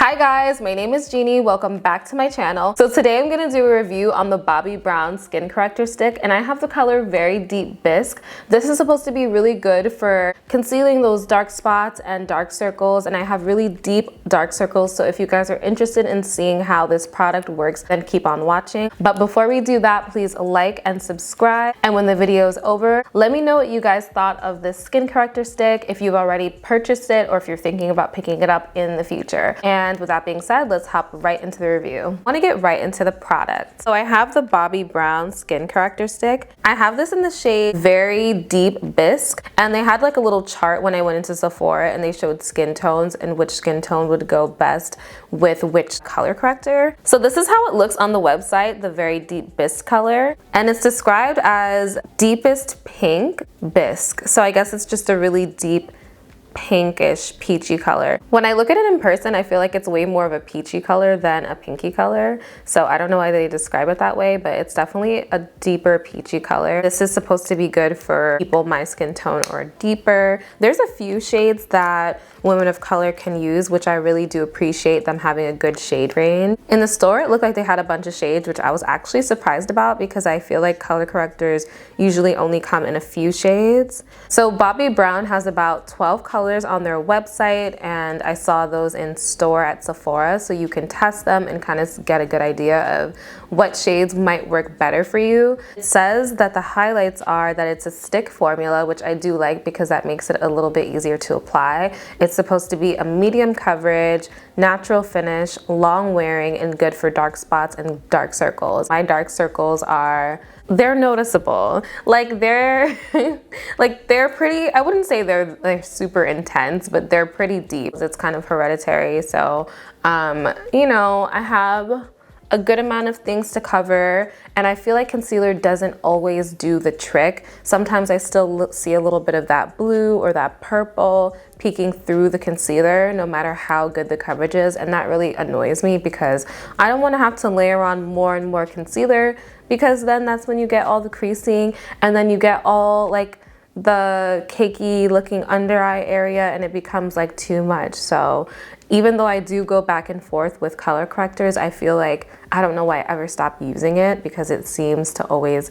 Hi guys, my name is Jeannie. Welcome back to my channel. So today I'm going to do a review on the Bobbi Brown Skin Corrector Stick, and I have the color Very Deep Bisque. This is supposed to be really good for concealing those dark spots and dark circles, and I have really deep dark circles, so if you guys are interested in seeing how this product works, then keep on watching. But before we do that, please like and subscribe, and when the video is over, let me know what you guys thought of this skin corrector stick, if you've already purchased it or if you're thinking about picking it up in the future. And with that being said, let's hop right into the review. I want to get right into the product. So I have the Bobbi Brown Skin Corrector Stick. I have this in the shade Very Deep Bisque, and they had like a little chart when I went into Sephora and they showed skin tones and which skin tone would go best with which color corrector. So this is how it looks on the website, the Very Deep Bisque color, and it's described as deepest pink bisque. So I guess it's just a really deep pinkish peachy color. When I look at it in person, I feel like it's way more of a peachy color than a pinky color. So I don't know why they describe it that way, but it's definitely a deeper peachy color. This is supposed to be good for people my skin tone or deeper. There's a few shades that women of color can use, which I really do appreciate them having a good shade range. In the store, it looked like they had a bunch of shades, which I was actually surprised about because I feel like color correctors usually only come in a few shades. So Bobbi Brown has about 12 colors on their website, and I saw those in store at Sephora, so you can test them and kind of get a good idea of what shades might work better for you. It says that the highlights are that it's a stick formula, which I do like because that makes it a little bit easier to apply. It's supposed to be a medium coverage, natural finish, long wearing, and good for dark spots and dark circles. My dark circles they're noticeable. Like they're pretty, I wouldn't say they're super intense, but they're pretty deep. It's kind of hereditary. So, you know, I have a good amount of things to cover, and I feel like concealer doesn't always do the trick. Sometimes I still see a little bit of that blue or that purple peeking through the concealer, no matter how good the coverage is, and that really annoys me because I don't want to have to layer on more and more concealer, because then that's when you get all the creasing and then you get all like the cakey looking under eye area, and it becomes like too much. So even though I do go back and forth with color correctors, I feel like I don't know why I ever stopped using it, because it seems to always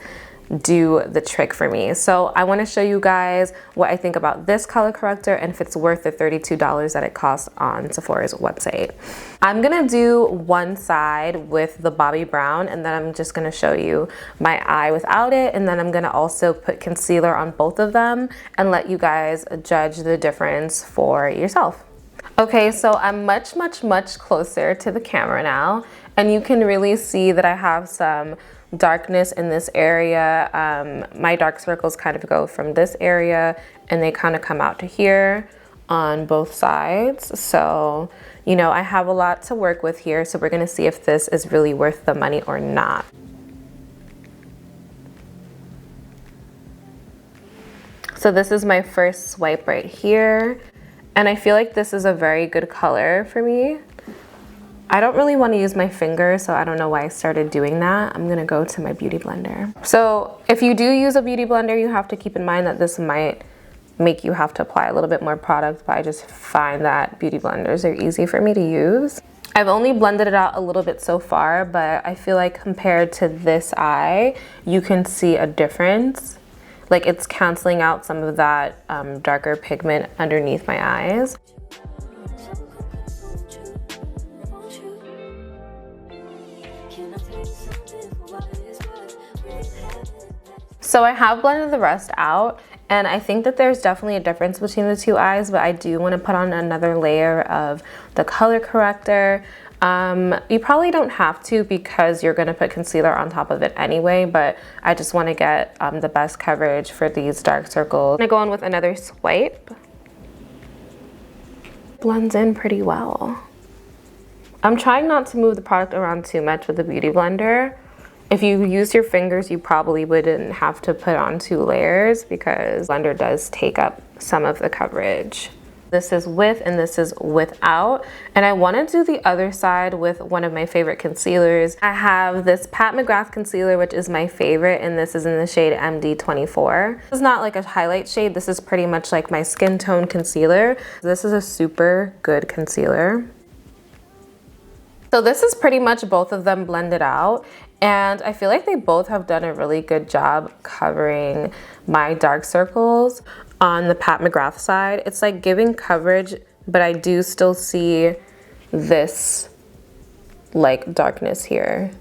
do the trick for me. So I want to show you guys what I think about this color corrector and if it's worth the $32 that it costs on Sephora's website. I'm gonna do one side with the Bobbi Brown, and then I'm just gonna show you my eye without it, and then I'm gonna also put concealer on both of them and let you guys judge the difference for yourself. Okay, so I'm much closer to the camera now, and you can really see that I have some darkness in this area. My dark circles kind of go from this area and they kind of come out to here on both sides. So, you know, I have a lot to work with here, so we're gonna see if this is really worth the money or not. So this is my first swipe right here, and I feel like this is a very good color for me. I don't really want to use my finger, so I don't know why I started doing that. I'm gonna go to my beauty blender. So if you do use a beauty blender, you have to keep in mind that this might make you have to apply a little bit more product, but I just find that beauty blenders are easy for me to use. I've only blended it out a little bit so far, but I feel like compared to this eye, you can see a difference. Like it's canceling out some of that darker pigment underneath my eyes. So I have blended the rest out, and I think that there's definitely a difference between the two eyes, but I do want to put on another layer of the color corrector. You probably don't have to because you're going to put concealer on top of it anyway, but I just want to get the best coverage for these dark circles. I'm going to go on with another swipe. Blends in pretty well. I'm trying not to move the product around too much with the beauty blender. If you use your fingers, you probably wouldn't have to put on 2 layers because the blender does take up some of the coverage. This is with and this is without, and I want to do the other side with one of my favorite concealers. I have this Pat McGrath concealer, which is my favorite, and this is in the shade MD24. This is not like a highlight shade, this is pretty much like my skin tone concealer. This is a super good concealer. So this is pretty much both of them blended out, and I feel like they both have done a really good job covering my dark circles. On the Pat McGrath side, it's like giving coverage, but I do still see this like darkness here.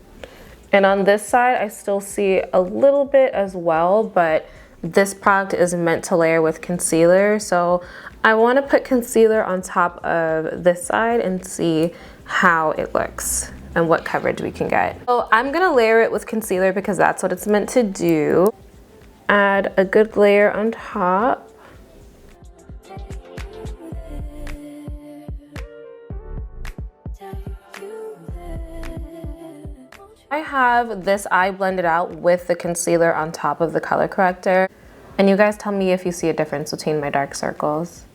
And on this side, I still see a little bit as well, but this product is meant to layer with concealer. So I want to put concealer on top of this side and see how it looks and what coverage we can get. So I'm gonna layer it with concealer because that's what it's meant to do. Add a good layer on top. I have this eye blended out with the concealer on top of the color corrector. And you guys tell me if you see a difference between my dark circles.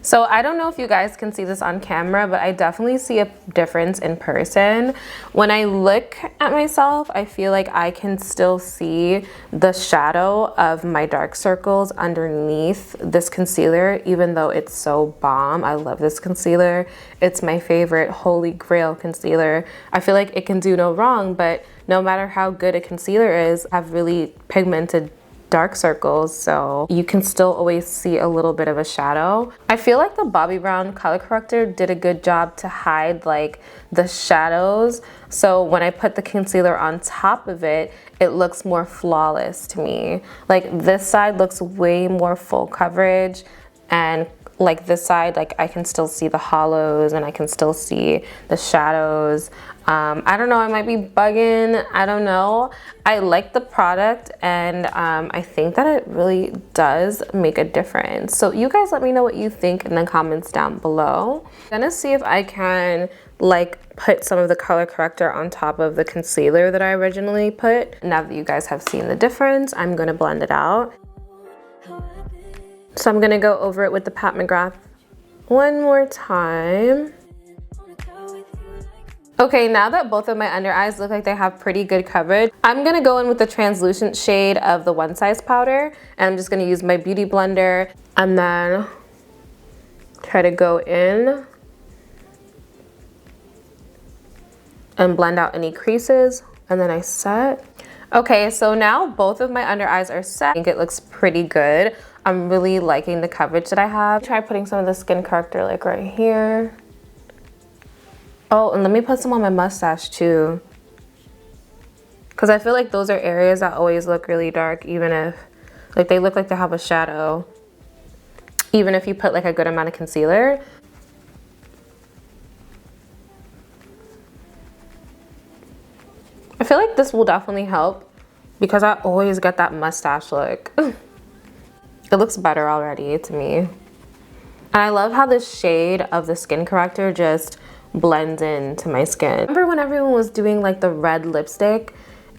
So I don't know if you guys can see this on camera, but I definitely see a difference in person. When I look at myself, I feel like I can still see the shadow of my dark circles underneath this concealer, even though it's so bomb. I love this concealer. It's my favorite holy grail concealer. I feel like it can do no wrong, but no matter how good a concealer is, I have really pigmented dark circles, so you can still always see a little bit of a shadow. I feel like the Bobbi Brown color corrector did a good job to hide like the shadows, so when I put the concealer on top of it, it looks more flawless to me. Like this side looks way more full coverage, and like this side, like I can still see the hollows and I can still see the shadows. I don't know, I might be bugging, I don't know. I like the product, and I think that it really does make a difference. So you guys let me know what you think in the comments down below. I'm gonna see if I can like put some of the color corrector on top of the concealer that I originally put. Now that you guys have seen the difference, I'm gonna blend it out. So I'm gonna go over it with the Pat McGrath one more time. Okay, now that both of my under eyes look like they have pretty good coverage, I'm gonna go in with the translucent shade of the One Size powder, and I'm just gonna use my beauty blender and then try to go in and blend out any creases, and then I set. Okay, so now both of my under eyes are set. I think it looks pretty good. I'm really liking the coverage that I have. Try putting some of the skin corrector like right here. Oh, and let me put some on my mustache too, because I feel like those are areas that always look really dark, even if like they look like they have a shadow, even if you put like a good amount of concealer. I feel like this will definitely help because I always get that mustache look. It looks better already to me. And I love how the shade of the skin corrector just blends into my skin. Remember when everyone was doing like the red lipstick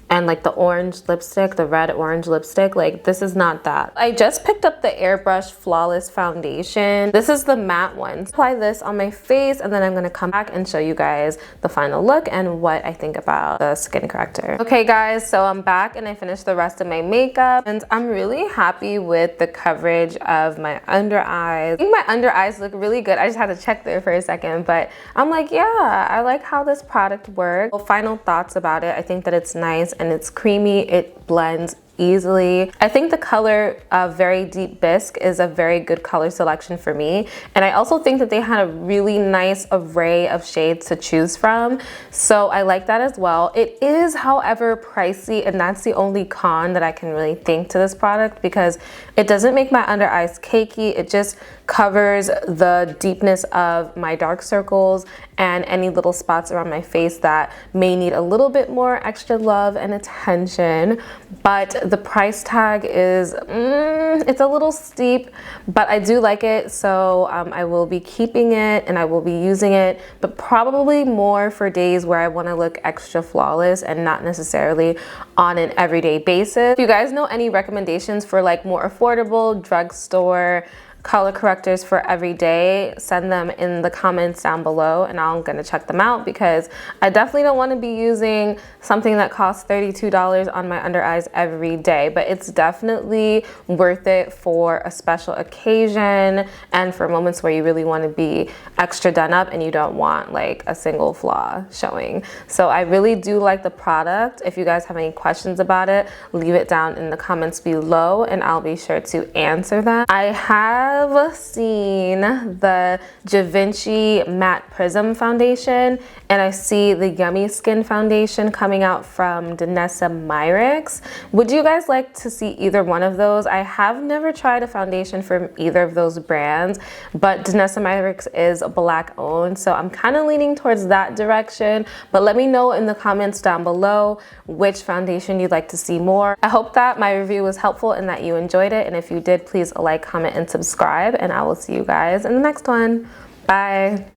and like the orange lipstick, the red orange lipstick? Like this is not that. I just picked up the Airbrush Flawless Foundation. This is the matte one. Apply this on my face, and then I'm gonna come back and show you guys the final look and what I think about the skin corrector. Okay guys, so I'm back and I finished the rest of my makeup, and I'm really happy with the coverage of my under eyes. I think my under eyes look really good. I just had to check there for a second, but I'm like, yeah, I like how this product works. Well, final thoughts about it. I think that it's nice and it's creamy. It blends easily. I think the color Very Deep Bisque is a very good color selection for me, and I also think that they had a really nice array of shades to choose from, so I like that as well. It is, however, pricey, and that's the only con that I can really think to this product, because it doesn't make my under eyes cakey. It just covers the deepness of my dark circles and any little spots around my face that may need a little bit more extra love and attention. But the price tag is, it's a little steep, but I do like it, so I will be keeping it and I will be using it, but probably more for days where I want to look extra flawless and not necessarily on an everyday basis. If you guys know any recommendations for like more affordable drugstore color correctors for every day, send them in the comments down below and I'm gonna check them out, because I definitely don't want to be using something that costs $32 on my under eyes every day, but it's definitely worth it for a special occasion and for moments where you really want to be extra done up and you don't want like a single flaw showing. So I really do like the product. If you guys have any questions about it, leave it down in the comments below and I'll be sure to answer them. I have seen the Eugenie Matte Prism Foundation, and I see the Yummy Skin Foundation coming out from Danessa Myricks. Would you guys like to see either one of those? I have never tried a foundation from either of those brands, but Danessa Myricks is Black owned, so I'm kind of leaning towards that direction. But let me know in the comments down below which foundation you'd like to see more. I hope that my review was helpful and that you enjoyed it, and if you did, please like, comment, and subscribe, and I will see you guys in the next one. Bye.